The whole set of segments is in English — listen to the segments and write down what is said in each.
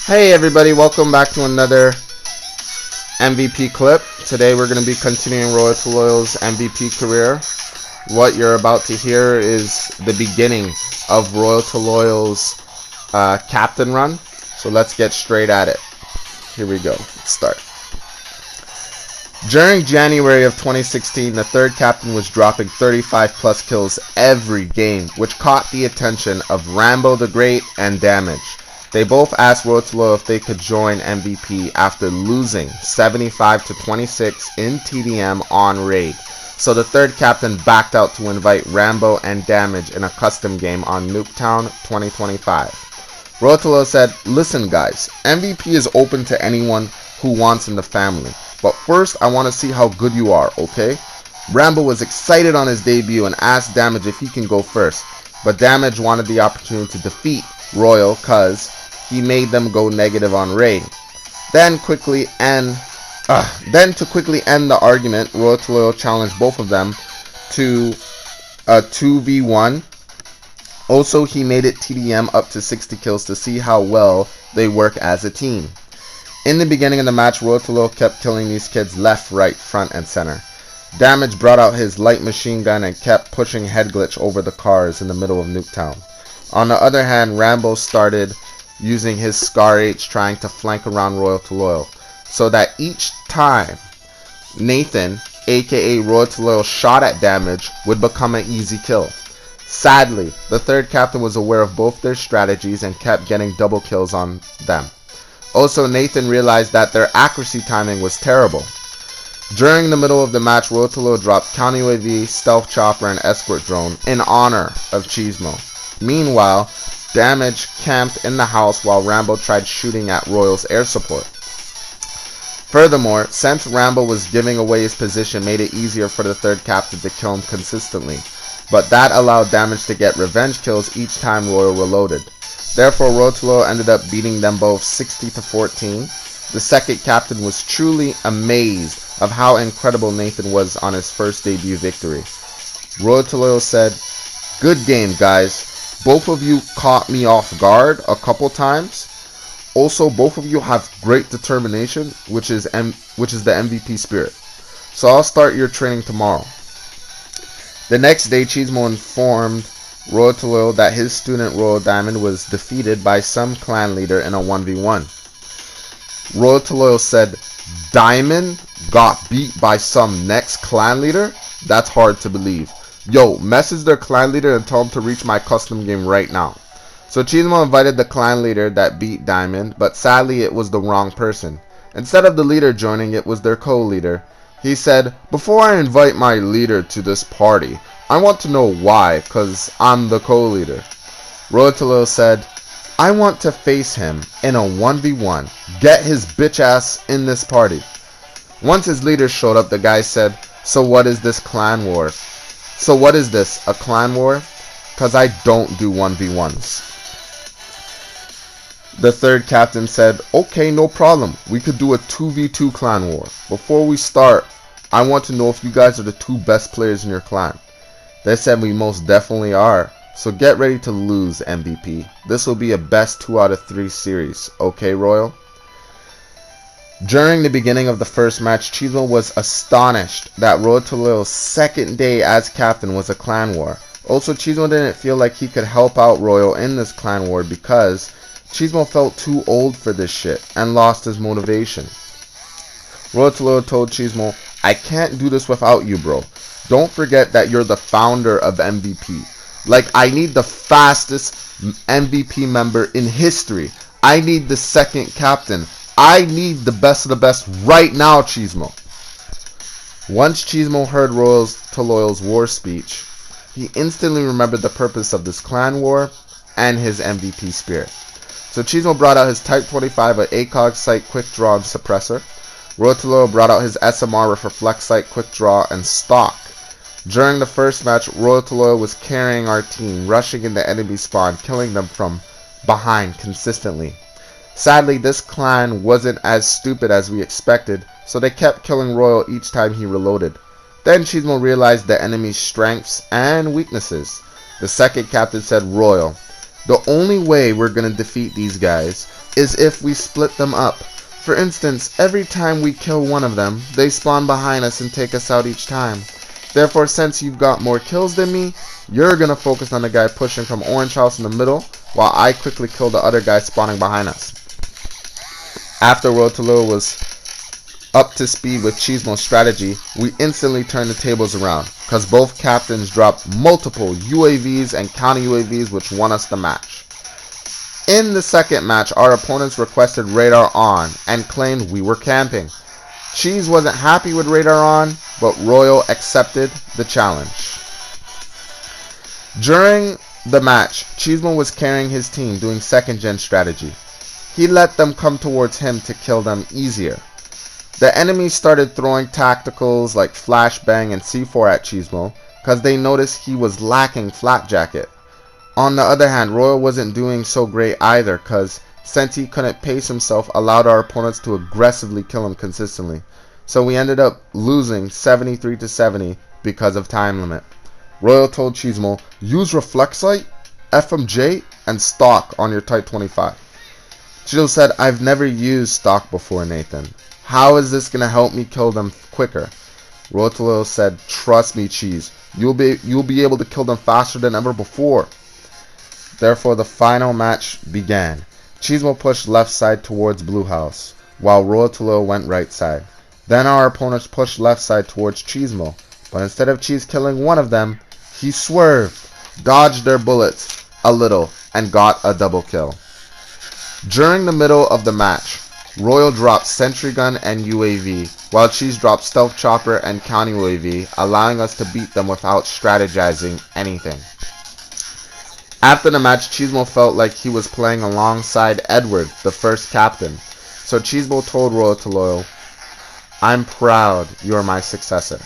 Hey everybody, welcome back to another MVP clip. Today we're going to be continuing Royal2loyal's MVP career. What you're about to hear is the beginning of Royal2loyal's Captain Run. So let's get straight at it. Here we go. Let's start. During January of 2016, the third captain was dropping 35 plus kills every game, which caught the attention of Rambo the Great and Damage. They both asked Royal2loyal if they could join MVP after losing 75 to 26 in TDM on raid. So the third captain backed out to invite Rambo and Damage in a custom game on Nuketown 2025. Royal2loyal said, "Listen guys, MVP is open to anyone who wants in the family. But first I want to see how good you are, okay?" Rambo was excited on his debut and asked Damage if he can go first. But Damage wanted the opportunity to defeat Royal cause he made them go negative on raid. Then to quickly end the argument, Royal2loyal challenged both of them to a 2v1. Also, he made it TDM up to 60 kills to see how well they work as a team. In the beginning of the match, Royal2loyal kept killing these kids left, right, front, and center. Damage brought out his light machine gun and kept pushing head glitch over the cars in the middle of Nuketown. On the other hand, Rambo started using his Scar H trying to flank around Royal2loyal, so that each time Nathan, aka Royal2loyal, shot at Damage would become an easy kill. Sadly, the third captain was aware of both their strategies and kept getting double kills on them. Also, Nathan realized that their accuracy timing was terrible. During the middle of the match, Royal2loyal dropped counter UAV, stealth chopper, and escort drone in honor of Cheesemo. Meanwhile, Damage camped in the house while Rambo tried shooting at Royal's air support. Furthermore, since Rambo was giving away his position, made it easier for the third captain to kill him consistently. But that allowed Damage to get revenge kills each time Royal reloaded. Therefore, Royal2loyal ended up beating them both 60 to 14. The second captain was truly amazed of how incredible Nathan was on his first debut victory. Royal2loyal said, "Good game, guys. Both of you caught me off guard a couple times. Also, both of you have great determination, which is the MVP spirit. So I'll start your training tomorrow." The next day, Cheesemo informed Royal2loyal that his student Royal Diamond was defeated by some clan leader in a 1v1. Royal2loyal said, "Diamond got beat by some next clan leader? That's hard to believe. Yo, message their clan leader and tell them to reach my custom game right now." So Cheesemo invited the clan leader that beat Diamond, but sadly it was the wrong person. Instead of the leader joining, it was their co-leader. He said, "Before I invite my leader to this party, I want to know why, cause I'm the co-leader." Royal2loyal said, "I want to face him in a 1v1. Get his bitch ass in this party." Once his leader showed up, the guy said, "So what is this clan war? So what is this, a clan war? Cause I don't do 1v1s. The third captain said, "Okay, no problem. We could do a 2v2 clan war. Before we start, I want to know if you guys are the two best players in your clan." They said, "We most definitely are. So get ready to lose, MVP. This will be a best 2 out of 3 series. Okay, Royal?" During the beginning of the first match, Cheesemo was astonished that Royal2loyal's second day as captain was a clan war. Also, Cheesemo didn't feel like he could help out Royal in this clan war because Cheesemo felt too old for this shit and lost his motivation. Royal2loyal told Cheesemo, "I can't do this without you, bro. Don't forget that you're the founder of MVP. Like, I need the fastest MVP member in history. I need the second captain. I need the best of the best right now, Cheesemo." Once Cheesemo heard Royal2loyal's war speech, he instantly remembered the purpose of this clan war and his MVP spirit. So Cheesemo brought out his Type 25, an ACOG sight quick draw and suppressor. Royal2loyal brought out his SMR with reflex sight, quick draw, and stock. During the first match, Royal2loyal was carrying our team, rushing into enemy spawn, killing them from behind consistently. Sadly, this clan wasn't as stupid as we expected, so they kept killing Royal each time he reloaded. Then Cheesemo realized the enemy's strengths and weaknesses. The second captain said, "Royal, the only way we're going to defeat these guys is if we split them up. For instance, every time we kill one of them, they spawn behind us and take us out each time. Therefore, since you've got more kills than me, you're gonna focus on the guy pushing from orange house in the middle, while I quickly kill the other guy spawning behind us. After Royal2loyal was up to speed with Cheesemo's strategy, we instantly turned the tables around, because both captains dropped multiple UAVs and counter UAVs, which won us the match. In the second match, our opponents requested radar on and claimed we were camping. Cheese wasn't happy with radar on, but Royal accepted the challenge. During the match, Cheesemo was carrying his team doing second gen strategy. He let them come towards him to kill them easier. The enemy started throwing tacticals like flashbang and C4 at Cheesemo because they noticed he was lacking flat jacket. On the other hand, Royal wasn't doing so great either because since he couldn't pace himself, allowed our opponents to aggressively kill him consistently. So we ended up losing 73-70 because of time limit. Royal told Cheesemo, use reflex light, FMJ, and stock on your Type 25. Cheesemo said, I've never used stock before, Nathan. How is this going to help me kill them quicker? Royal2loyal said, trust me, Cheese. You'll be able to kill them faster than ever before. Therefore, the final match began. Cheesemo pushed left side towards blue house, while Royal2loyal went right side. Then our opponents pushed left side towards Cheesemo, but instead of Cheese killing one of them, he swerved, dodged their bullets a little, and got a double kill. During the middle of the match, Royal dropped sentry gun and UAV, while Cheese dropped stealth chopper and counter UAV, allowing us to beat them without strategizing anything. After the match, Cheesemo felt like he was playing alongside Edward, the first captain. So Cheesemo told Royal2loyal, I'm proud you are my successor.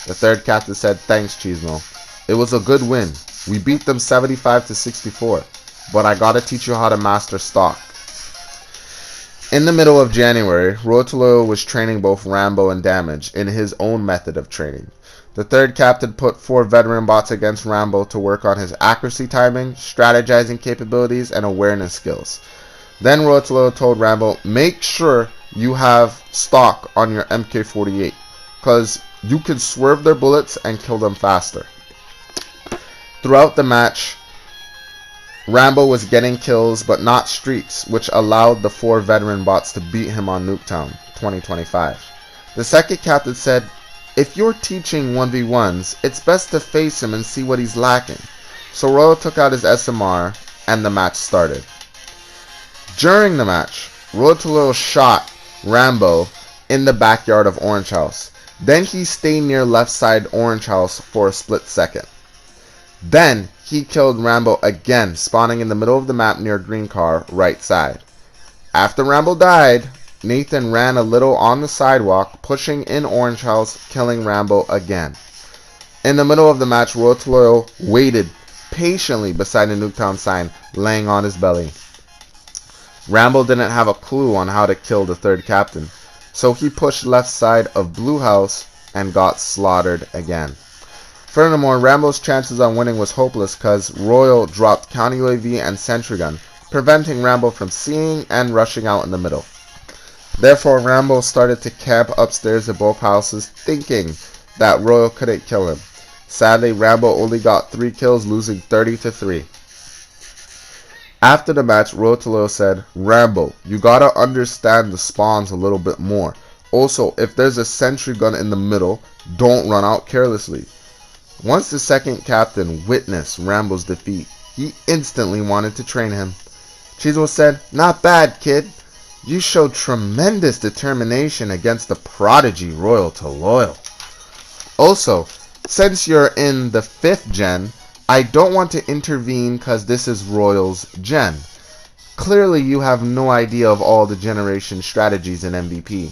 The third captain said, thanks, Cheesemo. It was a good win. We beat them 75-64, but I gotta teach you how to master stock. In the middle of January, Royal2loyal was training both Rambo and Damage in his own method of training. The third captain put 4 veteran bots against Rambo to work on his accuracy timing, strategizing capabilities, and awareness skills. Then Royal2loyal told Rambo, make sure you have stock on your MK48, because you can swerve their bullets and kill them faster. Throughout the match, Rambo was getting kills but not streaks, which allowed the 4 veteran bots to beat him on Nuketown 2025. The second captain said, if you're teaching 1v1s, it's best to face him and see what he's lacking. So Royal took out his SMR and the match started. During the match, Royal2loyal shot Rambo in the backyard of Orange House. Then he stayed near left side Orange House for a split second. Then he killed Rambo again, spawning in the middle of the map near green car, right side. After Rambo died, Nathan ran a little on the sidewalk, pushing in Orange House, killing Rambo again. In the middle of the match, Royal2loyal waited patiently beside the Nuketown sign, laying on his belly. Rambo didn't have a clue on how to kill the third captain, so he pushed left side of Blue House and got slaughtered again. Furthermore, Rambo's chances on winning was hopeless because Royal dropped counter UAV and sentry gun, preventing Rambo from seeing and rushing out in the middle. Therefore, Rambo started to camp upstairs at both houses, thinking that Royal couldn't kill him. Sadly, Rambo only got 3 kills, losing 30-3. After the match, Royal2loyal said, Rambo, you gotta understand the spawns a little bit more. Also, if there's a sentry gun in the middle, don't run out carelessly. Once the second captain witnessed Rambo's defeat, he instantly wanted to train him. Cheesemo said, not bad, kid. You showed tremendous determination against the prodigy Royal2loyal. Also, since you're in the 5th gen, I don't want to intervene because this is Royal's gen. Clearly you have no idea of all the generation strategies in MVP.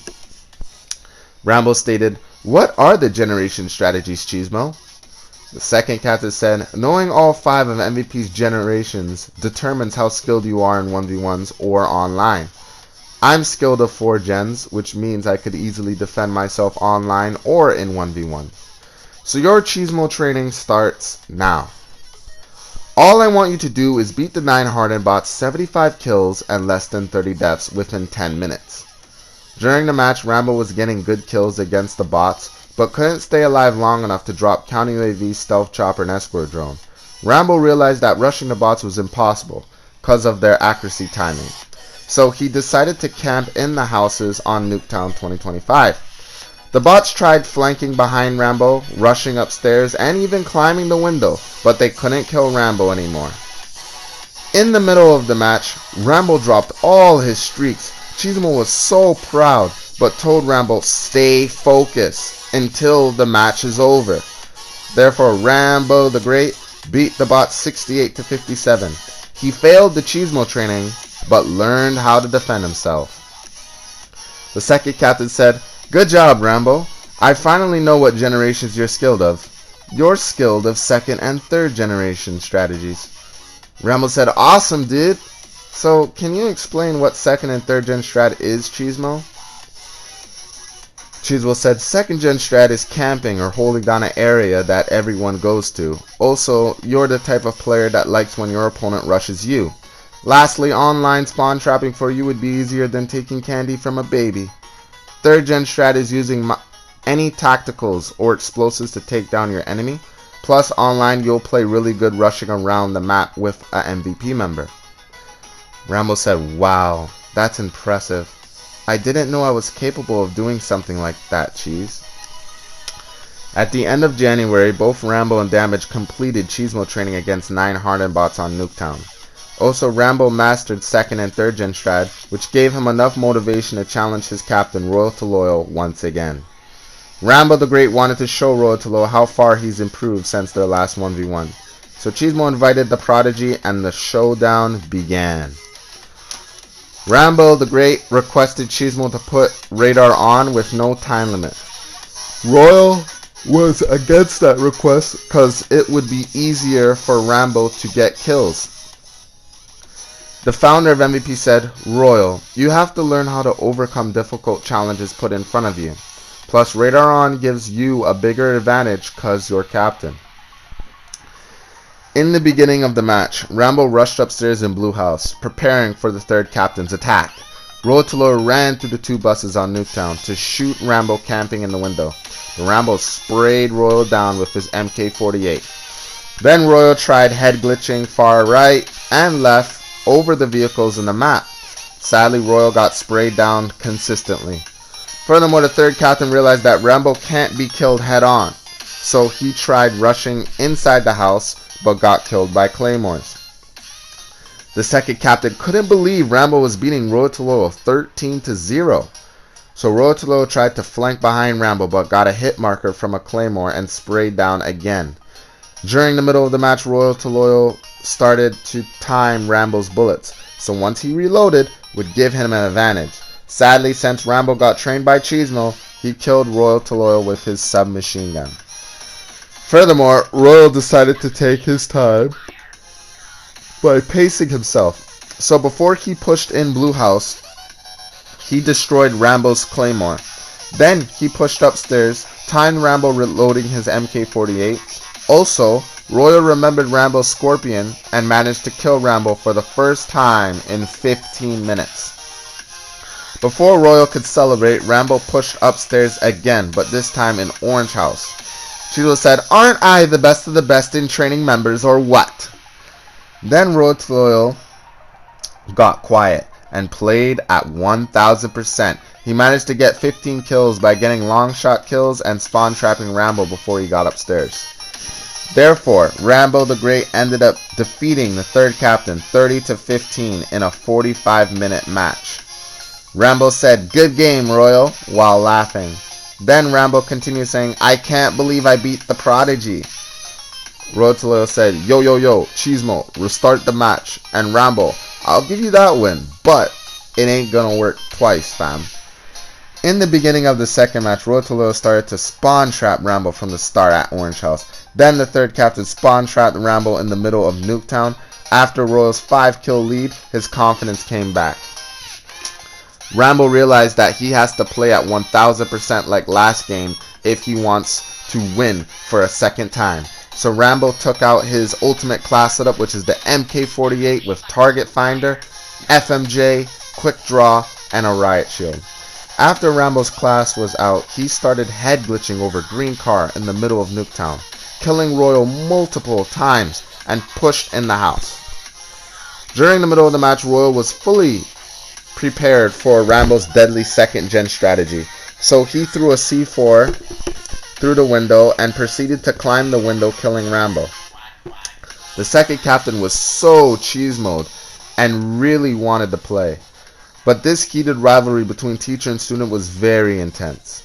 Rambo stated, what are the generation strategies, Cheesemo? The second captain said, knowing all 5 of MVP's generations determines how skilled you are in 1v1s or online. I'm skilled of 4 gens, which means I could easily defend myself online or in 1v1. So your Cheesemo training starts now. All I want you to do is beat the 9 hardened bots 75 kills and less than 30 deaths within 10 minutes. During the match, Rambo was getting good kills against the bots, but couldn't stay alive long enough to drop counter UAV, stealth chopper, and escort drone. Rambo realized that rushing the bots was impossible because of their accuracy timing. So he decided to camp in the houses on Nuketown 2025. The bots tried flanking behind Rambo, rushing upstairs, and even climbing the window, but they couldn't kill Rambo anymore. In the middle of the match, Rambo dropped all his streaks. Cheesemo was so proud, but told Rambo stay focused until the match is over. Therefore, Rambo the Great beat the bots 68 to 57. He failed the Cheesemo training, but learned how to defend himself. The second captain said, "Good job, Rambo. I finally know what generations you're skilled of. You're skilled of second and third generation strategies." Rambo said, "Awesome, dude. So, can you explain what second and third gen strat is, Cheesemo?" Cheesemo said, "Second gen strat is camping or holding down an area that everyone goes to. Also, you're the type of player that likes when your opponent rushes you. Lastly, online spawn trapping for you would be easier than taking candy from a baby. Third gen strat is using any tacticals or explosives to take down your enemy. Plus, online you'll play really good rushing around the map with an MVP member." Rambo said, "Wow, that's impressive. I didn't know I was capable of doing something like that, Cheese." At the end of January, both Rambo and Damage completed Cheesemo training against 9 hardened bots on Nuketown. Also, Rambo mastered second and third gen strat, which gave him enough motivation to challenge his captain Royal2loyal once again. Rambo the Great wanted to show Royal2loyal how far he's improved since their last 1v1. So Cheesemo invited the Prodigy and the showdown began. Rambo the Great requested Cheesemo to put radar on with no time limit. Royal was against that request because it would be easier for Rambo to get kills. The founder of MVP said, "Royal, you have to learn how to overcome difficult challenges put in front of you. Plus, radar on gives you a bigger advantage because you're captain." In the beginning of the match, Rambo rushed upstairs in Blue House, preparing for the third captain's attack. Royal2loyal ran through the 2 buses on Nuketown to shoot Rambo camping in the window. The Rambo sprayed Royal down with his MK48. Then Royal tried head glitching far right and left over the vehicles in the map. Sadly, Royal got sprayed down consistently. Furthermore, the third captain realized that Rambo can't be killed head on, so he tried rushing inside the house but got killed by claymores. The second captain couldn't believe Rambo was beating Royal2loyal 13 to 0. So Royal2loyal tried to flank behind Rambo but got a hit marker from a claymore and sprayed down again. During the middle of the match, Royal2loyal started to time Rambo's bullets, so once he reloaded, would give him an advantage. Sadly, since Rambo got trained by Cheesemo, he killed Royal2loyal with his submachine gun. Furthermore, Royal decided to take his time by pacing himself. So before he pushed in Blue House, he destroyed Rambo's claymore. Then he pushed upstairs, timed Rambo reloading his MK48. Also, Royal remembered Rambo's Scorpion and managed to kill Rambo for the first time in 15 minutes. Before Royal could celebrate, Rambo pushed upstairs again, but this time in Orange House. Cheeto said, "Aren't I the best of the best in training members or what?" Then Royal2loyal got quiet and played at 1000%. He managed to get 15 kills by getting long shot kills and spawn trapping Rambo before he got upstairs. Therefore, Rambo the Great ended up defeating the third captain 30 to 15 in a 45-minute match. Rambo said, "Good game, Royal," while laughing. Then Rambo continued saying, "I can't believe I beat the Prodigy." Royal2loyal said, "Yo, Cheesemo, restart the match." And Rambo, "I'll give you that win, but it ain't gonna work twice, fam." In the beginning of the second match, Royal2loyal started to spawn trap Rambo from the start at Orange House. Then the third captain spawn trapped Rambo in the middle of Nuketown. After Royal's 5-kill lead, his confidence came back. Rambo realized that he has to play at 1000% like last game if he wants to win for a second time. So Rambo took out his ultimate class setup, which is the MK48 with Target Finder, FMJ, Quick Draw, and a Riot Shield. After Rambo's class was out, he started head glitching over Green Car in the middle of Nuketown, killing Royal multiple times and pushed in the house. During the middle of the match, Royal was fully prepared for Rambo's deadly second gen strategy, so he threw a C4 through the window and proceeded to climb the window, killing Rambo. The second captain was so cheesemoed and really wanted to play, but this heated rivalry between teacher and student was very intense.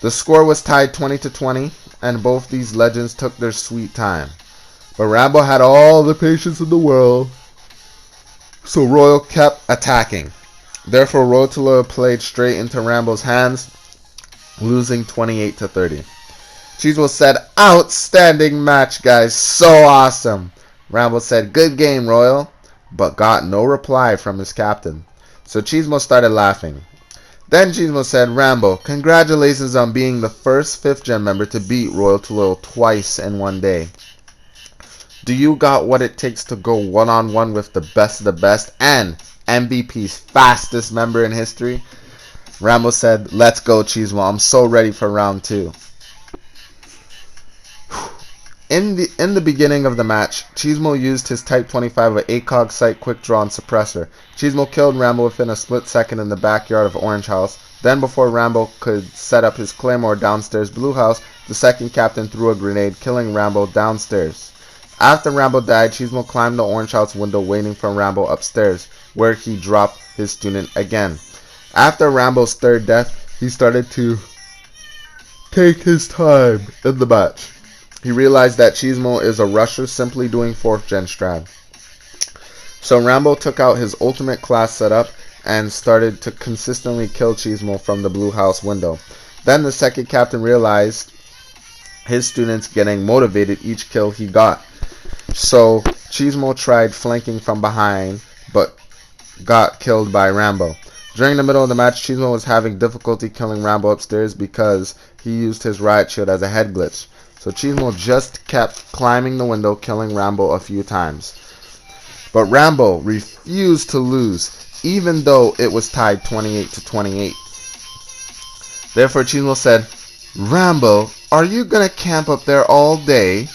The score was tied 20-20, and both these legends took their sweet time, but Rambo had all the patience in the world, so Royal kept attacking. Therefore, Royal2loyal played straight into Rambo's hands, losing 28-30. Cheesemo said, "Outstanding match, guys. So awesome." Rambo said, "Good game, Royal," but got no reply from his captain. So Cheesemo started laughing. Then Cheesemo said, "Rambo, congratulations on being the first 5th gen member to beat Royal2loyal twice in one day. Do you got what it takes to go one-on-one with the best of the best and MVP's fastest member in history?" Rambo said, "Let's go, Cheesemo. I'm so ready for round 2. In the beginning of the match, Cheesemo used his Type 25 of ACOG Sight Quick Draw and Suppressor. Cheesemo killed Rambo within a split second in the backyard of Orange House. Then before Rambo could set up his Claymore downstairs Blue House, the second captain threw a grenade, killing Rambo downstairs. After Rambo died, Cheesemo climbed the Orange House window waiting for Rambo upstairs, where he dropped his student again. After Rambo's third death, he started to take his time in the match. He realized that Cheesemo is a rusher simply doing 4th gen strat. So Rambo took out his ultimate class setup and started to consistently kill Cheesemo from the Blue House window. Then the second captain realized his students getting motivated each kill he got. So Cheesemo tried flanking from behind, but got killed by Rambo. During the middle of the match, Cheesemo was having difficulty killing Rambo upstairs because he used his Riot Shield as a head glitch. So Cheesemo just kept climbing the window, killing Rambo a few times. But Rambo refused to lose, even though it was tied 28-28. Therefore, Cheesemo said, "Rambo, are you gonna camp up there all day?"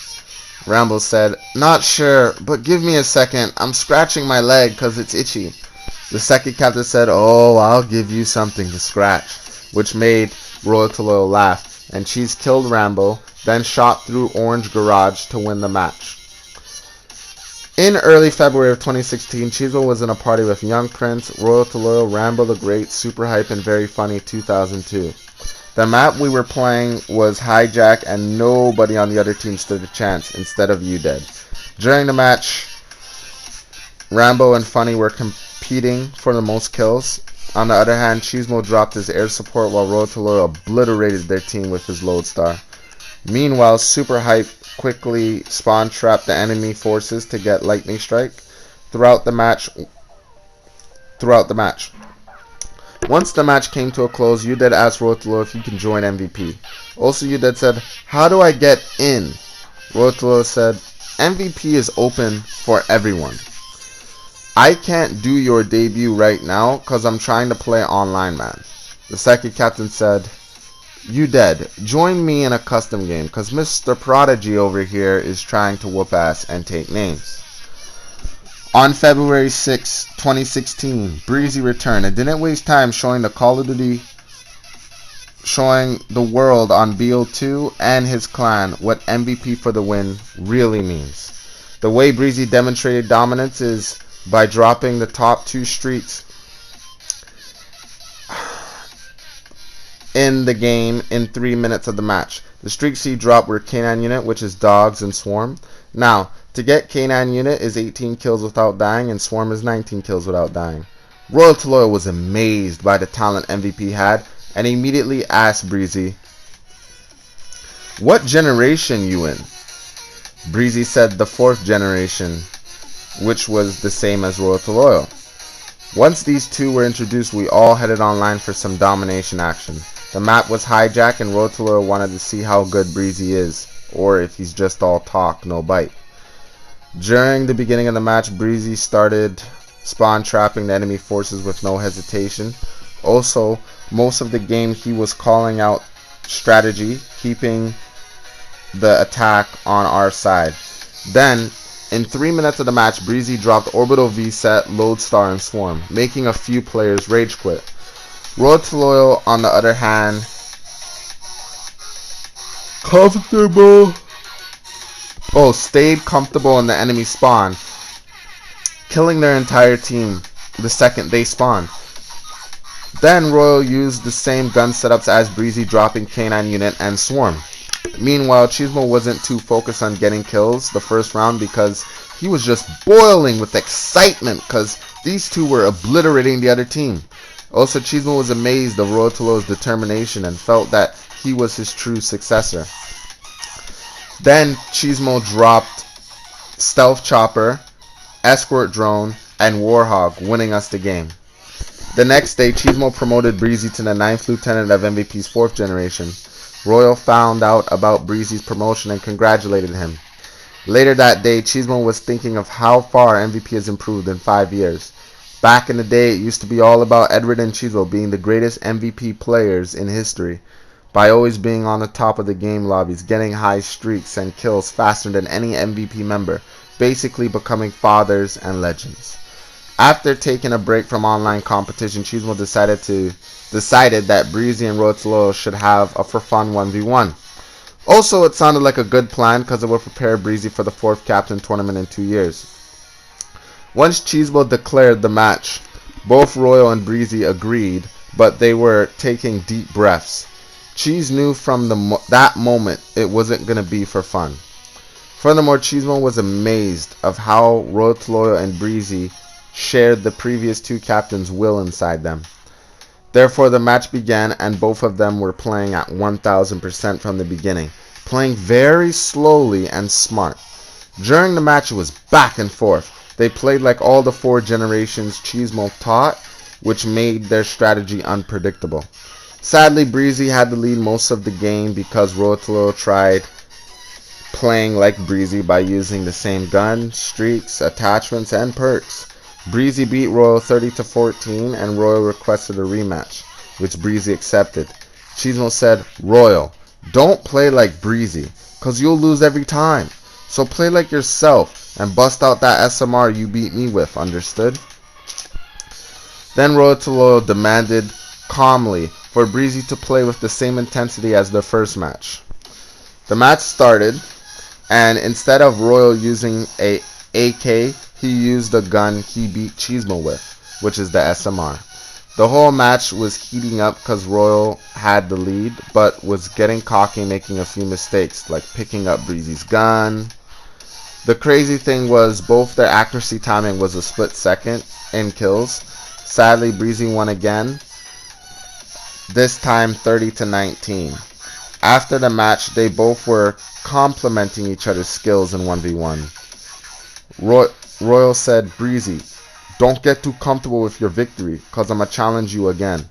Rambo said, "Not sure, but give me a second. I'm scratching my leg because it's itchy." The second captain said, "Oh, I'll give you something to scratch," which made Royal2loyal laugh, and Cheese killed Rambo, then shot through Orange Garage to win the match. In early February of 2016, Cheesemo was in a party with Young Prince, Royal2loyal, Rambo the Great, Super Hype, and Very Funny 2002. The map we were playing was Hijack, and nobody on the other team stood a chance instead of you dead. During the match, Rambo and Funny were competing for the most kills. On the other hand, Cheesemo dropped his air support while Royal2loyal obliterated their team with his Lodestar. Meanwhile, Super Hype quickly spawn trapped the enemy forces to get Lightning Strike throughout the match. Once the match came to a close, Uded asked Royal2loyal if he can join MVP. Also, Uded said, "How do I get in?" Royal2loyal said, "MVP is open for everyone. I can't do your debut right now because I'm trying to play online, man." The second captain said, "You dead. Join me in a custom game because Mr. Prodigy over here is trying to whoop ass and take names." On February 6, 2016, Breezy returned and didn't waste time showing the Call of Duty, showing the world on BO2 and his clan what MVP for the win really means. The way Breezy demonstrated dominance is by dropping the top 2 streets in the game in 3 minutes of the match. The streaks he dropped were K9 Unit, which is Dogs, and Swarm. Now, to get K9 Unit is 18 kills without dying, and Swarm is 19 kills without dying. Royal2loyal was amazed by the talent MVP had, and immediately asked Breezy, "What generation you in?" Breezy said the 4th generation, which was the same as Royal2loyal. Once these two were introduced, we all headed online for some domination action. The map was Hijack, and Royal2loyal wanted to see how good Breezy is or if he's just all talk, no bite. During the beginning of the match, Breezy started spawn trapping the enemy forces with no hesitation. Also, most of the game he was calling out strategy, keeping the attack on our side. Then, in 3 minutes of the match, Breezy dropped Orbital V-Set, Lodestar, and Swarm, making a few players rage quit. Royal2loyal, on the other hand, stayed comfortable in the enemy spawn, killing their entire team the second they spawned. Then Royal used the same gun setups as Breezy, dropping K9 Unit and Swarm. Meanwhile, Cheesemo wasn't too focused on getting kills the first round because he was just boiling with excitement because these two were obliterating the other team. Also, Cheesemo was amazed of Royal2loyal's determination and felt that he was his true successor. Then Cheesemo dropped Stealth Chopper, Escort Drone, and Warhog, winning us the game. The next day, Cheesemo promoted Breezy to the 9th Lieutenant of MVP's 4th generation. Royal found out about Breezy's promotion and congratulated him. Later that day, Cheesemo was thinking of how far MVP has improved in 5 years. Back in the day, it used to be all about Edward and Cheesemo being the greatest MVP players in history, by always being on the top of the game lobbies, getting high streaks and kills faster than any MVP member, basically becoming fathers and legends. After taking a break from online competition, Cheesemo decided that Breezy and Royal2loyal should have a for fun 1v1. Also, it sounded like a good plan because it would prepare Breezy for the 4th Captain Tournament in 2 years. Once Cheesemo declared the match, both Royal and Breezy agreed, but they were taking deep breaths. Cheese knew from that moment it wasn't going to be for fun. Furthermore, Cheesemo was amazed of how Royal2loyal and Breezy shared the previous 2 captains' will inside them. Therefore, the match began and both of them were playing at 1000% from the beginning, playing very slowly and smart. During the match, it was back and forth. They played like all the 4 generations Cheesemo taught, which made their strategy unpredictable. Sadly, Breezy had to lead most of the game because Royal2loyal tried playing like Breezy by using the same gun, streaks, attachments, and perks. Breezy beat Royal 30-14 and Royal requested a rematch, which Breezy accepted. Cheesemo said, "Royal, don't play like Breezy, cause you'll lose every time. So play like yourself and bust out that SMR you beat me with, understood?" Then Royal2loyal demanded calmly for Breezy to play with the same intensity as the first match. The match started, and instead of Royal using a AK, he used the gun he beat Cheesemo with, which is the SMR. The whole match was heating up because Royal had the lead, but was getting cocky, making a few mistakes, like picking up Breezy's gun. The crazy thing was both their accuracy timing was a split second in kills. Sadly, Breezy won again, this time 30-19. After the match, they both were complimenting each other's skills in 1v1. Royal said, "Breezy, don't get too comfortable with your victory, cause I'ma challenge you again."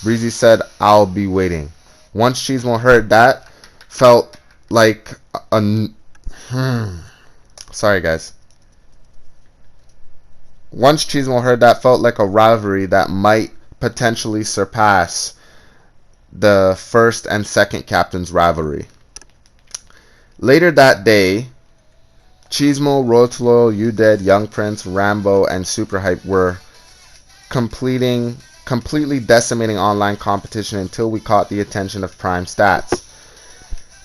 Breezy said, "I'll be waiting." Once Cheesemo heard that, felt like Sorry guys. Once Cheesemo heard that, felt like a rivalry that might potentially surpass the 1st and 2nd captain's rivalry. Later that day, Cheesemo, Royal2loyal, UDead, Young Prince, Rambo, and Superhype were completely decimating online competition until we caught the attention of Prime Stats.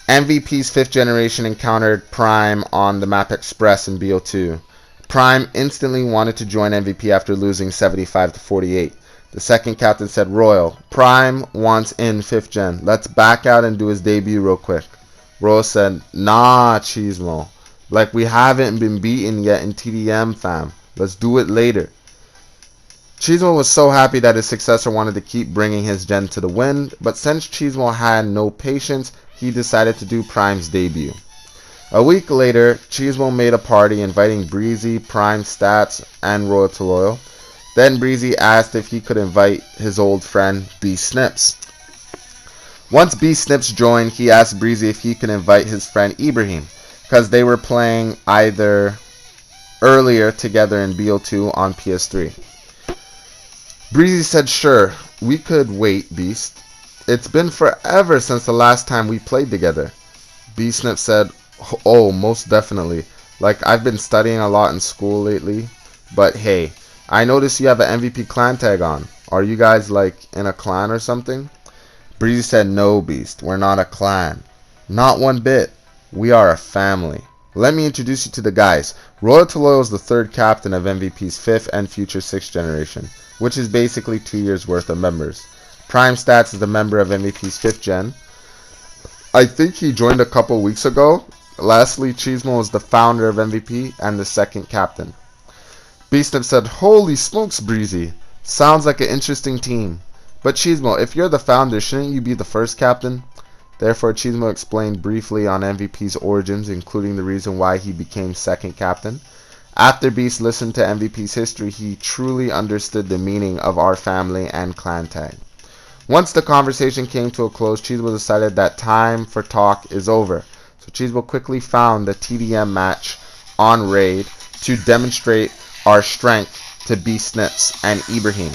MVP's 5th generation encountered Prime on the map Express in BO2. Prime instantly wanted to join MVP after losing 75-48. The 2nd captain said, "Royal, Prime wants in 5th gen. Let's back out and do his debut real quick." Royal said, "Nah, Cheesemo. Like, we haven't been beaten yet in TDM, fam. Let's do it later." Cheesemo was so happy that his successor wanted to keep bringing his gen to the win, but since Cheesemo had no patience, he decided to do Prime's debut. A week later, Cheesemo made a party inviting Breezy, Prime Stats, and Royal2loyal. Then Breezy asked if he could invite his old friend B Snips. Once B Snips joined, he asked Breezy if he could invite his friend Ibrahim, because they were playing either earlier together in BO2 on PS3. Breezy said, "Sure, we could wait, Beast. It's been forever since the last time we played together." B Snip said, "Oh, most definitely. Like, I've been studying a lot in school lately. But hey, I noticed you have an MVP clan tag on. Are you guys, like, in a clan or something?" Breezy said, "No, Beast. We're not a clan. Not one bit. We are a family. Let me introduce you to the guys. Royal2loyal is the third captain of MVP's 5th and future 6th generation, which is basically 2 years worth of members. Prime Stats is the member of MVP's 5th gen. I think he joined a couple weeks ago. Lastly, Cheesemo is the founder of MVP and the 2nd captain." Beastnip said, "Holy smokes, Breezy. Sounds like an interesting team. But Cheesemo, if you're the founder, shouldn't you be the 1st captain?" Therefore, Cheesemo explained briefly on MVP's origins, including the reason why he became 2nd captain. After Beast listened to MVP's history, he truly understood the meaning of our family and clan tag. Once the conversation came to a close, Cheesemo decided that time for talk is over. So Cheesemo quickly found the TDM match on Raid to demonstrate our strength to B Snips and Ibrahim.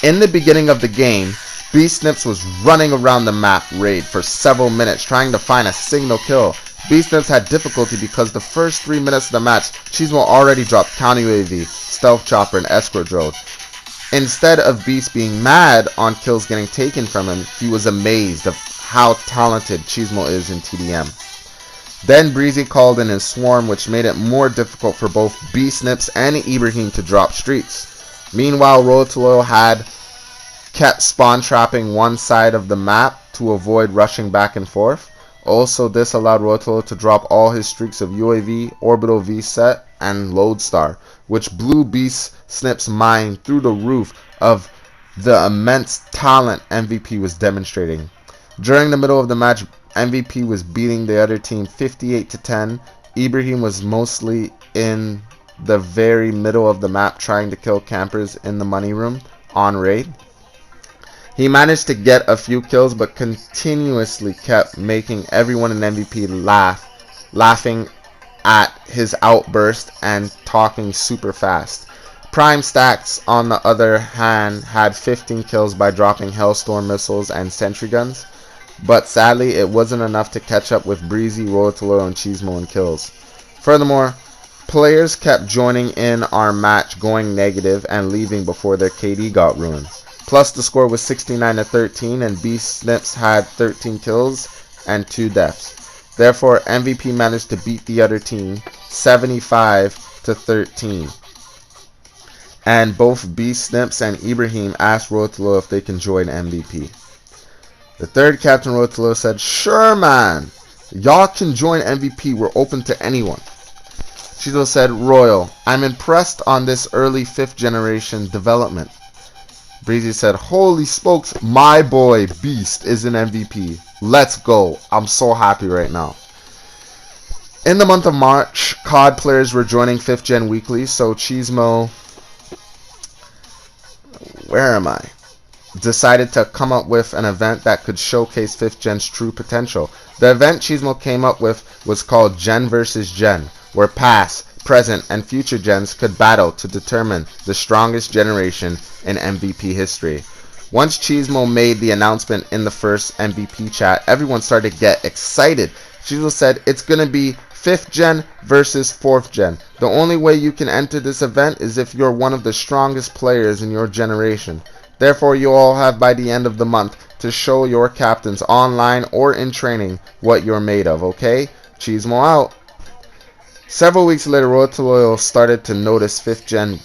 In the beginning of the game, B Snips was running around the map Raid for several minutes trying to find a single kill. B Snips had difficulty because the first 3 minutes of the match, Cheesemo already dropped counter UAV, stealth chopper, and escort drone. Instead of Beast being mad on kills getting taken from him, he was amazed of how talented Cheesemo is in TDM. Then Breezy called in his swarm, which made it more difficult for both B Snips and Ibrahim to drop streaks. Meanwhile, Royal2loyal had kept spawn trapping one side of the map to avoid rushing back and forth. Also, this allowed Royal2loyal to drop all his streaks of UAV, Orbital VSET, and Lodestar, which blew B Snip's mind through the roof of the immense talent MVP was demonstrating. During the middle of the match, MVP was beating the other team 58-10. Ibrahim was mostly in the very middle of the map trying to kill campers in the money room on Raid. He managed to get a few kills but continuously kept making everyone in MVP laugh, laughing at his outburst and talking super fast. Prime Stacks, on the other hand, had 15 kills by dropping Hellstorm missiles and sentry guns, but sadly it wasn't enough to catch up with Breezy, Royal2loyal, and Cheesemo in kills. Furthermore, players kept joining in our match going negative and leaving before their KD got ruined. Plus the score was 69-13 and B Snips had 13 kills and 2 deaths. Therefore, MVP managed to beat the other team 75-13. And both B Snips and Ibrahim asked Royal2loyal if they can join MVP. The 3rd captain, Royal2loyal, said, "Sure, man. Y'all can join MVP. We're open to anyone." Cheesemo said, "Royal, I'm impressed on this early 5th generation development." Breezy said, "Holy smokes, my boy Beast is an MVP. Let's go. I'm so happy right now." In the month of March, COD players were joining 5th gen weekly, so Cheesemo decided to come up with an event that could showcase 5th gen's true potential. The event Cheesemo came up with was called Gen vs. Gen, where past, present, and future gens could battle to determine the strongest generation in MVP history. Once Cheesemo made the announcement in the first MVP chat, everyone started to get excited. Cheesemo said, "It's gonna be 5th gen versus 4th gen. The only way you can enter this event is if you're one of the strongest players in your generation. Therefore, you all have by the end of the month to show your captains online or in training what you're made of, okay? Cheesemo out." Several weeks later, Royal2loyal started to notice 5th gen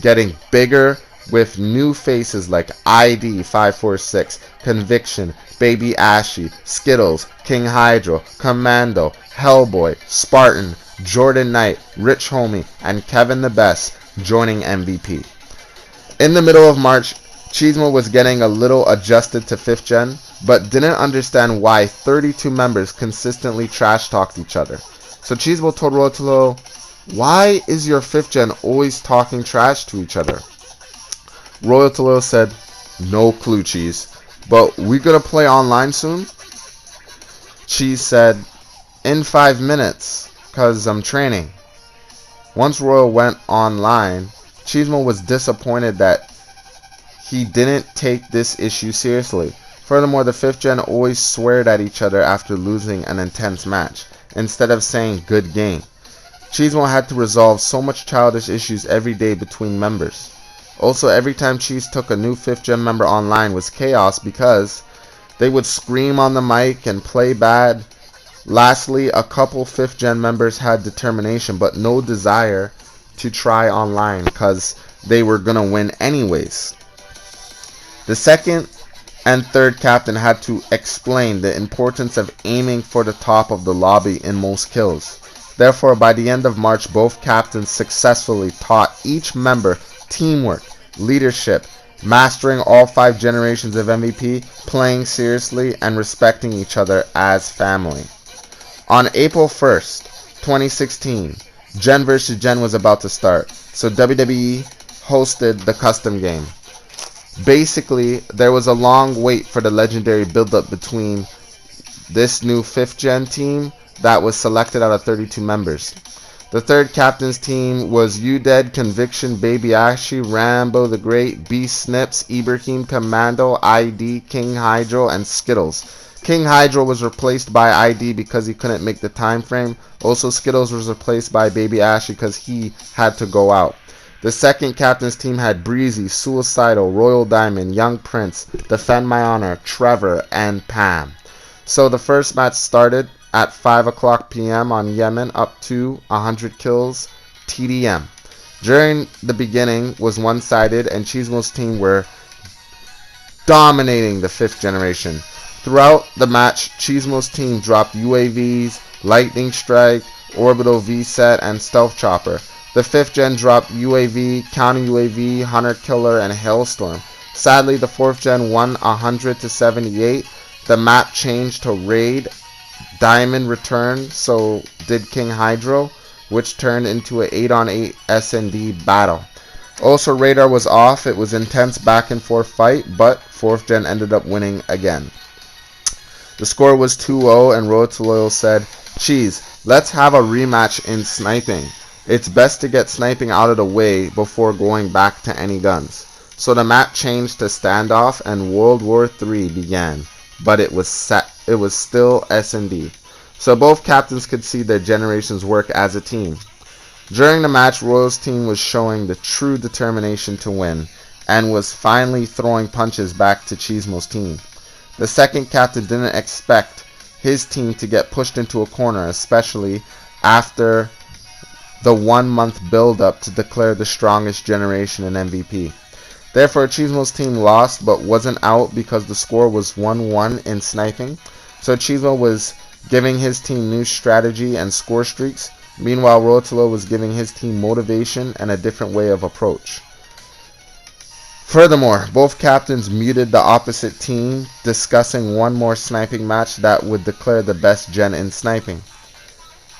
getting bigger with new faces like ID 546, Conviction, Baby Ashy, Skittles, King Hydro, Commando, Hellboy, Spartan, Jordan Knight, Rich Homie, and Kevin the Best joining MVP. In the middle of March, Cheesemo was getting a little adjusted to 5th gen, but didn't understand why 32 members consistently trash-talked each other. So Cheesemo told Royal2loyal, "Why is your 5th gen always talking trash to each other?" Royal2loyal said, "No clue, Cheese. but we gonna play online soon? Cheese said, in 5 minutes, cause I'm training. Once Royal went online, Cheesemo was disappointed that he didn't take this issue seriously. Furthermore, the 5th gen always sweared at each other after losing an intense match, instead of saying good game. Cheesemo had to resolve so much childish issues every day between members. Also, every time Cheese took a new 5th gen member online was chaos because they would scream on the mic and play bad. Lastly, a couple 5th gen members had determination but no desire to try online because they were gonna win anyways. The 2nd and 3rd captain had to explain the importance of aiming for the top of the lobby in most kills. Therefore, by the end of March, both captains successfully taught each member teamwork, leadership, mastering all 5 generations of MVP, playing seriously, and respecting each other as family. On April 1st, 2016, Gen vs. Gen was about to start, so WWE hosted the custom game. Basically, there was a long wait for the legendary build-up between this new 5th gen team that was selected out of 32 members. The 3rd captain's team was UDED, Conviction, Baby Ashy, Rambo the Great, Beast Snips, Ibrahim Commando, ID, King Hydro, and Skittles. King Hydro was replaced by ID because he couldn't make the time frame. Also, Skittles was replaced by Baby Ashy because he had to go out. The 2nd captain's team had Breezy, Suicidal, Royal Diamond, Young Prince, Defend My Honor, Trevor, and Pam. So the first match started at 5 o'clock p.m. on Yemen up to 100 kills TDM. During the beginning was one-sided and Cheesemo's team were dominating the 5th generation. Throughout the match, Cheesemo's team dropped UAVs, Lightning Strike, Orbital V-Set, and Stealth Chopper. The 5th gen dropped UAV, Counter UAV, Hunter Killer, and Hailstorm. Sadly, the 4th gen won 100-78. The map changed to Raid. Diamond returned, so did King Hydro, which turned into an 8-on-8 S&D battle. Also, radar was off. It was intense back and forth fight, but 4th gen ended up winning again. The score was 2-0, and Royal2loyal said, Cheese, let's have a rematch in sniping. It's best to get sniping out of the way before going back to any guns. So the map changed to standoff, and World War III began, but it was still S&D. So both captains could see their generations work as a team. During the match, Royal's team was showing the true determination to win, and was finally throwing punches back to Cheesemo's team. The 2nd captain didn't expect his team to get pushed into a corner, especially after the 1-month build-up to declare the strongest generation in MVP. Therefore, Cheesemo's team lost but wasn't out because the score was 1-1 in sniping. So Cheesemo was giving his team new strategy and score streaks. Meanwhile, Royal2loyal was giving his team motivation and a different way of approach. Furthermore, both captains muted the opposite team, discussing one more sniping match that would declare the best gen in sniping.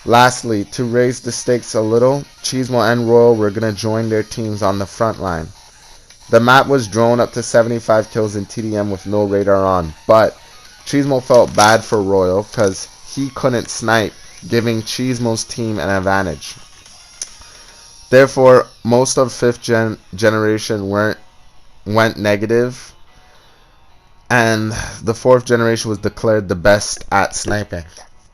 Lastly, to raise the stakes a little, Cheesemo and Royal were going to join their teams on the front line. The map was drone up to 75 kills in TDM with no radar on, but Cheesemo felt bad for Royal because he couldn't snipe, giving Cheesemo's team an advantage. Therefore, most of 5th generation went negative, and the 4th generation was declared the best at sniping.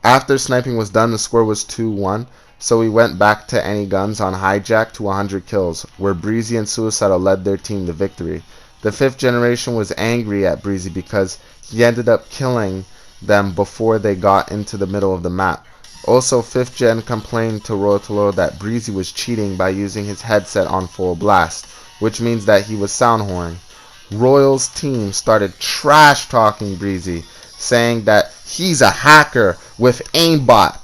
After sniping was done, the score was 2-1, so we went back to any guns on hijack to 100 kills, where Breezy and Suicidal led their team to victory. The 5th generation was angry at Breezy because he ended up killing them before they got into the middle of the map. Also, 5th gen complained to Royal2loyal that Breezy was cheating by using his headset on full blast, which means that he was sound whoring. Royal's team started trash talking Breezy, saying that he's a hacker with aimbot.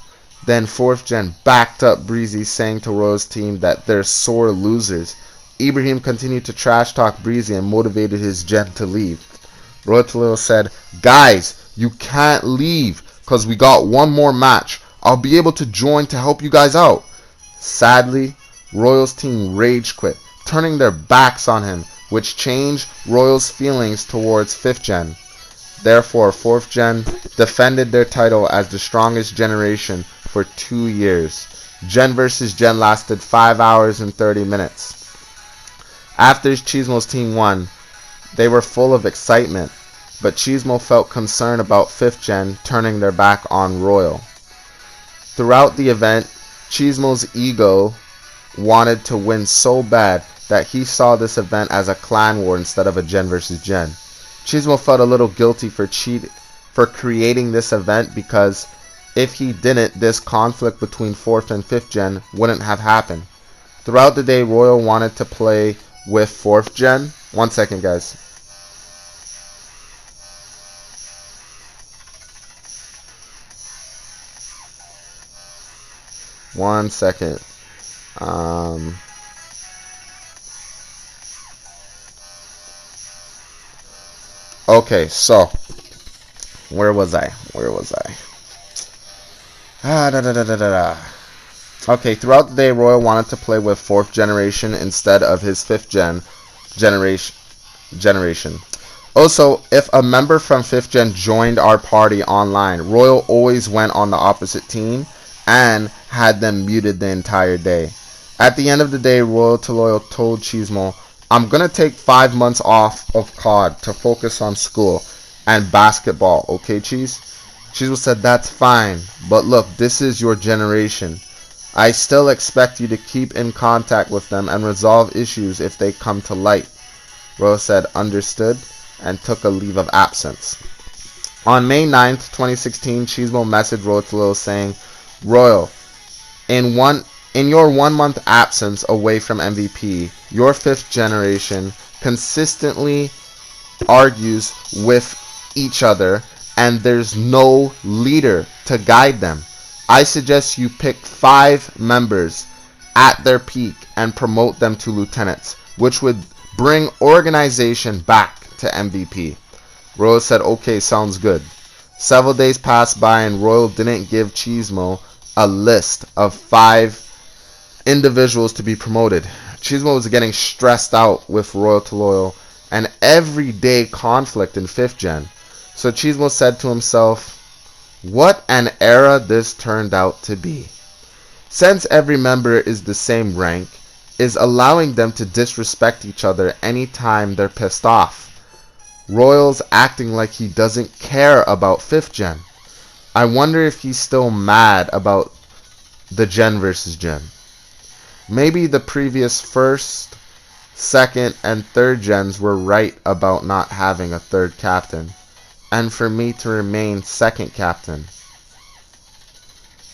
Then 4th gen backed up Breezy, saying to Royal's team that they're sore losers. Ibrahim continued to trash talk Breezy and motivated his gen to leave. Royal2loyal said, guys, you can't leave because we got one more match. I'll be able to join to help you guys out. Sadly, Royal's team rage quit, turning their backs on him, which changed Royal's feelings towards 5th gen. Therefore, 4th Gen defended their title as the strongest generation for 2 years. Gen vs. Gen lasted 5 hours and 30 minutes. After Cheesemo's team won, they were full of excitement, but Cheesemo felt concerned about 5th Gen turning their back on Royal. Throughout the event, Cheesemo's ego wanted to win so bad that he saw this event as a clan war instead of a Gen vs. Gen. Cheesemo felt a little guilty for creating this event, because if he didn't, this conflict between 4th and 5th Gen wouldn't have happened. Throughout the day, Royal wanted to play with 4th Gen. 1 second, guys. One second. Okay, so where was I? Okay, throughout the day, Royal wanted to play with 4th generation instead of his 5th generation. Also, if a member from 5th Gen joined our party online, Royal always went on the opposite team and had them muted the entire day. At the end of the day, Royal2loyal told Cheesemo, "I'm going to take 5 months off of COD to focus on school and basketball, okay, Cheese?" Cheesemo said, "That's fine, but look, this is your generation. I still expect you to keep in contact with them and resolve issues if they come to light." Royal said, "Understood," and took a leave of absence. On May 9th, 2016, Cheesemo messaged Royal2loyal saying, "Royal, in your 1 month absence away from MVP, your 5th generation consistently argues with each other and there's no leader to guide them. I suggest you pick 5 members at their peak and promote them to lieutenants, which would bring organization back to MVP." Royal said, "Okay, sounds good." Several days passed by and Royal didn't give Cheesemo a list of 5 individuals to be promoted. Cheesemo was getting stressed out with Royal2loyal and everyday conflict in 5th Gen. So Cheesemo said to himself, "What an era this turned out to be. Since every member is the same rank, is allowing them to disrespect each other anytime they're pissed off. Royal's acting like he doesn't care about 5th Gen. I wonder if he's still mad about the Gen vs. Gen. Maybe the previous 1st, 2nd, and 3rd Gens were right about not having a 3rd captain, and for me to remain 2nd captain.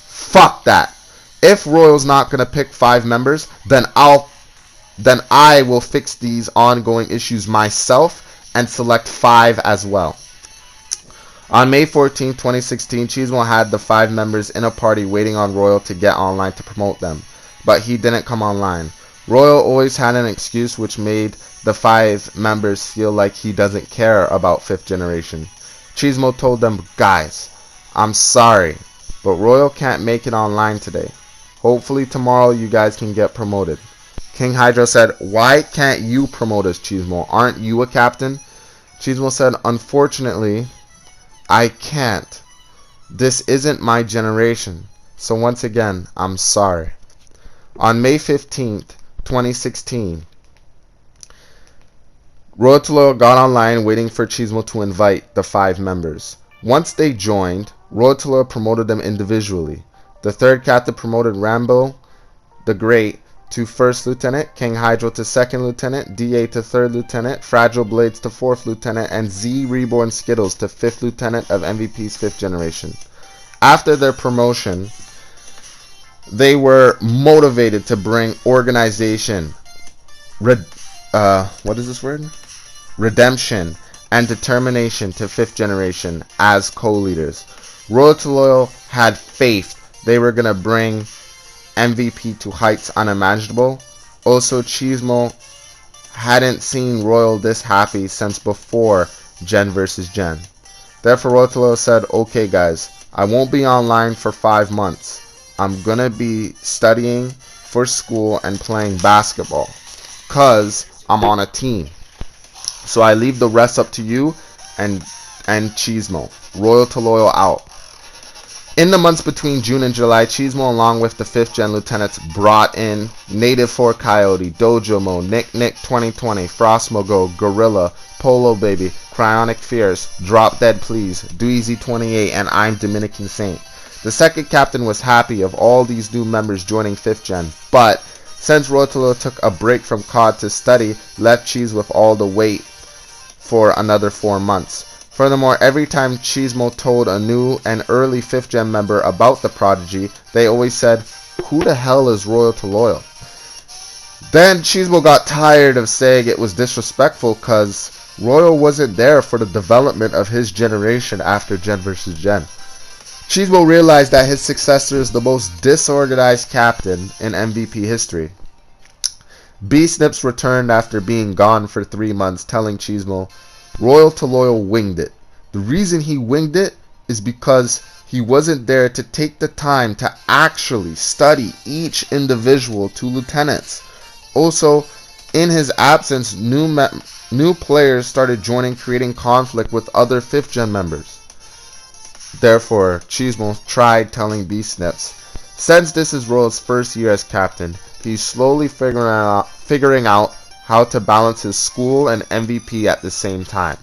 Fuck that. If Royal's not gonna pick 5 members, then I will fix these ongoing issues myself and select 5 as well." On May 14, 2016, Cheesemo had the 5 members in a party waiting on Royal to get online to promote them, but he didn't come online. Royal always had an excuse, which made the 5 members feel like he doesn't care about 5th generation. Cheesemo told them, "Guys, I'm sorry, but Royal can't make it online today. Hopefully tomorrow you guys can get promoted." King Hydra said, "Why can't you promote us, Cheesemo? Aren't you a captain?" Cheesemo said, "Unfortunately, I can't. This isn't my generation. So once again, I'm sorry." On May 15th, 2016, Royal2loyal got online waiting for Cheesemo to invite the 5 members. Once they joined, Royal2loyal promoted them individually. The 3rd captain promoted Rambo the Great to 1st Lieutenant, King Hydro to 2nd Lieutenant, DA to 3rd Lieutenant, Fragile Blades to 4th Lieutenant, and Z Reborn Skittles to 5th Lieutenant of MVP's 5th generation. After their promotion, they were motivated to bring organization, redemption, and determination to 5th generation as co-leaders. Royal2loyal had faith they were going to bring MVP to heights unimaginable. Also, Cheesemo hadn't seen Royal this happy since before Gen vs. Gen. Therefore, Royal2loyal said, "Okay guys, I won't be online for 5 months. I'm gonna be studying for school and playing basketball, cause I'm on a team. So I leave the rest up to you, and and Cheesemo. Royal to Loyal out. In the months between June and July, Cheesemo along with the 5th Gen lieutenants brought in Native 4 Coyote, Dojomo, Nick 2020, Frostmogo, Gorilla, Polo Baby, Cryonic Fierce, Drop Dead Please, Dweezy 28, and I'm Dominican Saint. The 2nd captain was happy of all these new members joining 5th Gen, but since Royal2loyal took a break from COD to study, left Cheese with all the weight for another 4 months. Furthermore, every time Cheesemo told a new and early 5th Gen member about the prodigy, they always said, "Who the hell is Royal2loyal?" Then Cheesemo got tired of saying it was disrespectful because Royal wasn't there for the development of his generation after Gen vs. Gen. Cheesemo realized that his successor is the most disorganized captain in MVP history. B-Snips returned after being gone for 3 months, telling Cheesemo, Royal2loyal winged it. The reason he winged it is because he wasn't there to take the time to actually study each individual 2 lieutenants. Also, in his absence, new players started joining, creating conflict with other 5th Gen members. Therefore, Cheesemo tried telling B-Snips, since this is Royal's first year as captain, he's slowly figuring out how to balance his school and MVP at the same time.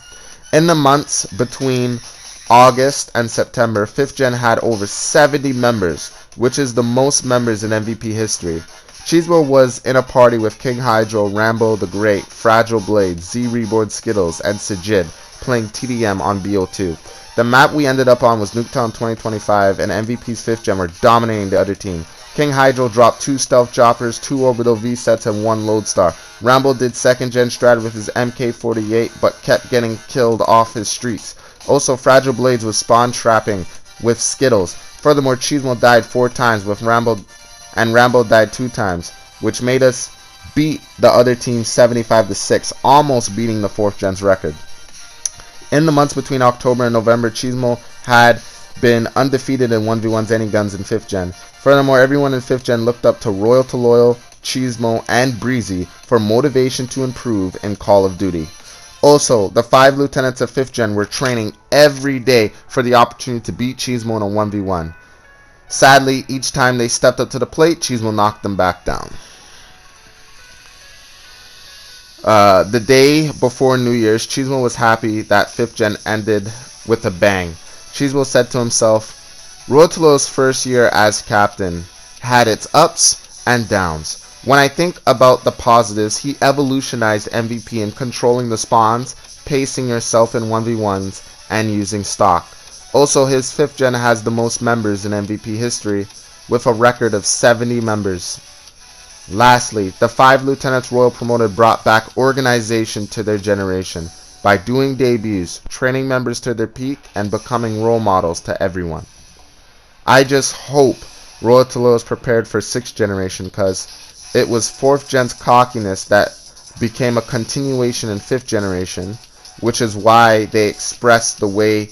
In the months between August and September, 5th Gen had over 70 members, which is the most members in MVP history. Cheesemo was in a party with King Hydro, Rambo the Great, Fragile Blade, Z Reborn Skittles, and Sajid, playing TDM on BO2. The map we ended up on was Nuketown 2025, and MVP's 5th Gen were dominating the other team. King Hydro dropped 2 stealth choppers, 2 orbital V-sets, and 1 lodestar. Rambo did 2nd Gen strat with his MK48, but kept getting killed off his streaks. Also, Fragile Blades was spawn trapping with Skittles. Furthermore, Cheesemo died 4 times with Rambo, and Rambo died 2 times, which made us beat the other team 75-6, almost beating the 4th Gen's record. In the months between October and November, Cheesemo had been undefeated in 1v1s any guns in 5th Gen. Furthermore, everyone in 5th Gen looked up to Royal2loyal, Cheesemo, and Breezy for motivation to improve in Call of Duty. Also, the 5 lieutenants of 5th Gen were training every day for the opportunity to beat Cheesemo in a 1v1. Sadly, each time they stepped up to the plate, Cheesemo knocked them back down. The day before New Year's, Cheesemo was happy that 5th Gen ended with a bang. Cheesemo said to himself, Royal2loyal's first year as captain had its ups and downs. When I think about the positives, he evolutionized MVP in controlling the spawns, pacing yourself in 1v1s, and using stock. Also, his 5th Gen has the most members in MVP history, with a record of 70 members. Lastly, the 5 lieutenants Royal promoted brought back organization to their generation by doing debuts, training members to their peak, and becoming role models to everyone. I just hope Royal2loyal is prepared for 6th generation, because it was 4th Gen's cockiness that became a continuation in 5th generation, which is why they express the way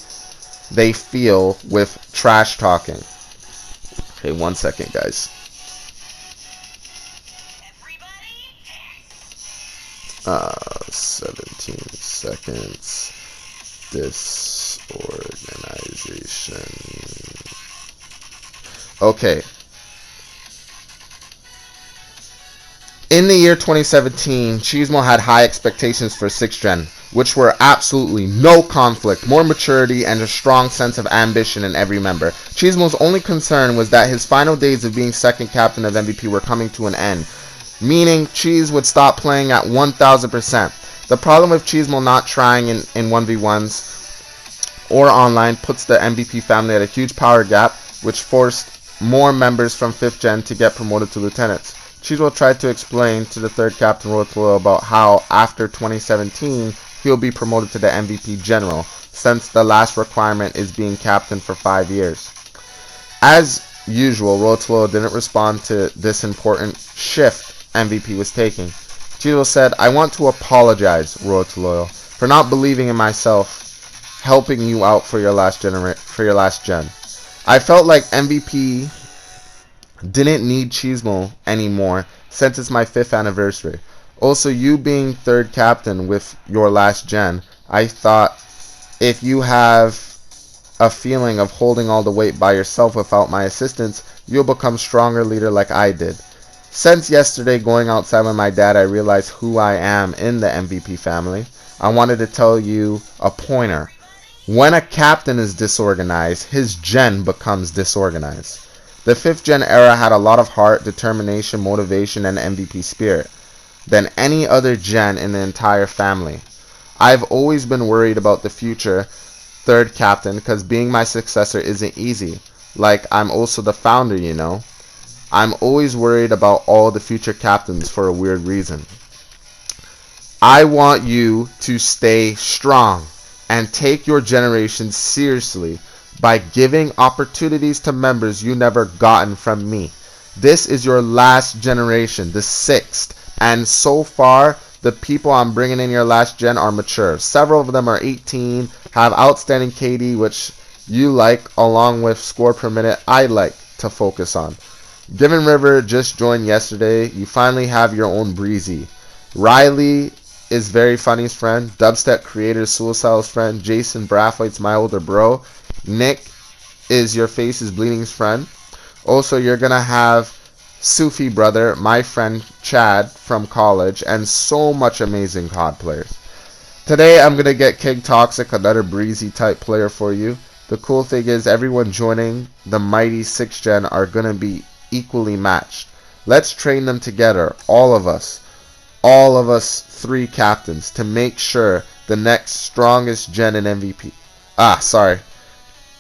they feel with trash talking. Okay, 1 second, guys. 17 seconds. Disorganization. Okay. In the year 2017, Cheesemo had high expectations for 6th Gen, which were absolutely no conflict, more maturity, and a strong sense of ambition in every member. Cheesemo's only concern was that his final days of being 2nd captain of MVP were coming to an end, meaning Cheese would stop playing at 1000%. The problem with Cheesemo not trying in 1v1s or online puts the MVP family at a huge power gap, which forced more members from 5th Gen to get promoted to lieutenants. Cheesemo tried to explain to the 3rd captain Royal2loyal about how after 2017 he'll be promoted to the MVP general, since the last requirement is being captain for 5 years. As usual, Royal2loyal didn't respond to this important shift MVP was taking. Cheesemo said, I want to apologize, Royal2loyal, for not believing in myself, helping you out for your last gen. I felt like MVP didn't need Cheesemo anymore since it's my 5th anniversary. Also, you being 3rd captain with your last gen, I thought if you have a feeling of holding all the weight by yourself without my assistance, you'll become stronger leader like I did. Since yesterday going outside with my dad, I realized who I am in the MVP family. I wanted to tell you a pointer. When a captain is disorganized, his gen becomes disorganized. The 5th gen era had a lot of heart, determination, motivation, and MVP spirit than any other gen in the entire family. I've always been worried about the future 3rd captain because being my successor isn't easy. Like, I'm also the founder, you know. I'm always worried about all the future captains for a weird reason. I want you to stay strong and take your generation seriously by giving opportunities to members you never gotten from me. This is your last generation, the 6th, and so far the people I'm bringing in your last gen are mature. Several of them are 18, have outstanding KD, which you like, along with score per minute I like to focus on. Given River just joined yesterday. You finally have your own Breezy. Riley is Very Funny's friend. Dubstep creator Suicide's friend. Jason Brathwaite's my older bro. Nick is your Face's Bleeding's friend. Also, you're going to have Sufi brother, my friend Chad from college, and so much amazing COD players. Today I'm going to get King Toxic, another breezy type player for you. The cool thing is everyone joining the mighty 6th gen are going to be equally matched. Let's train them together, all of us 3 captains, to make sure the next strongest gen in MVP.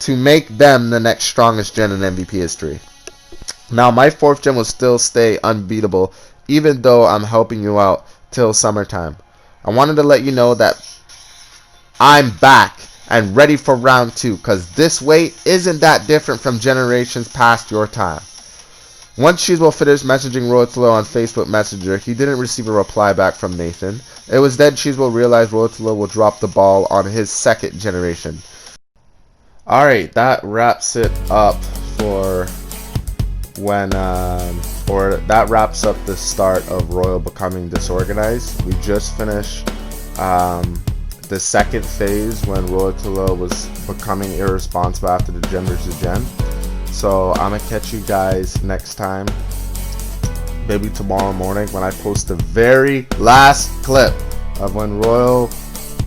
To make them the next strongest gen in MVP history. Now, my 4th gen will still stay unbeatable, even though I'm helping you out till summertime. I wanted to let you know that I'm back and ready for round 2, because this weight isn't that different from generations past your time. Once Cheesemo finished messaging Royal2loyal on Facebook Messenger, he didn't receive a reply back from Nathan. It was then Cheesemo realized Royal2loyal will drop the ball on his 2nd generation. Alright, that wraps it up for that wraps up the start of Royal becoming disorganized. We just finished the 2nd phase when Royal2loyal was becoming irresponsible after the gen versus gen. So I'm gonna catch you guys next time, maybe tomorrow morning, when I post the very last clip of when Royal,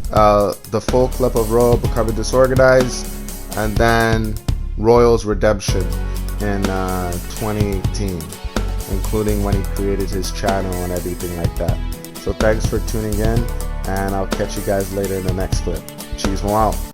the full clip of Royal becoming disorganized, and then Royal's redemption in 2018, including when he created his channel and everything like that. So thanks for tuning in, and I'll catch you guys later in the next clip. Cheesemo out.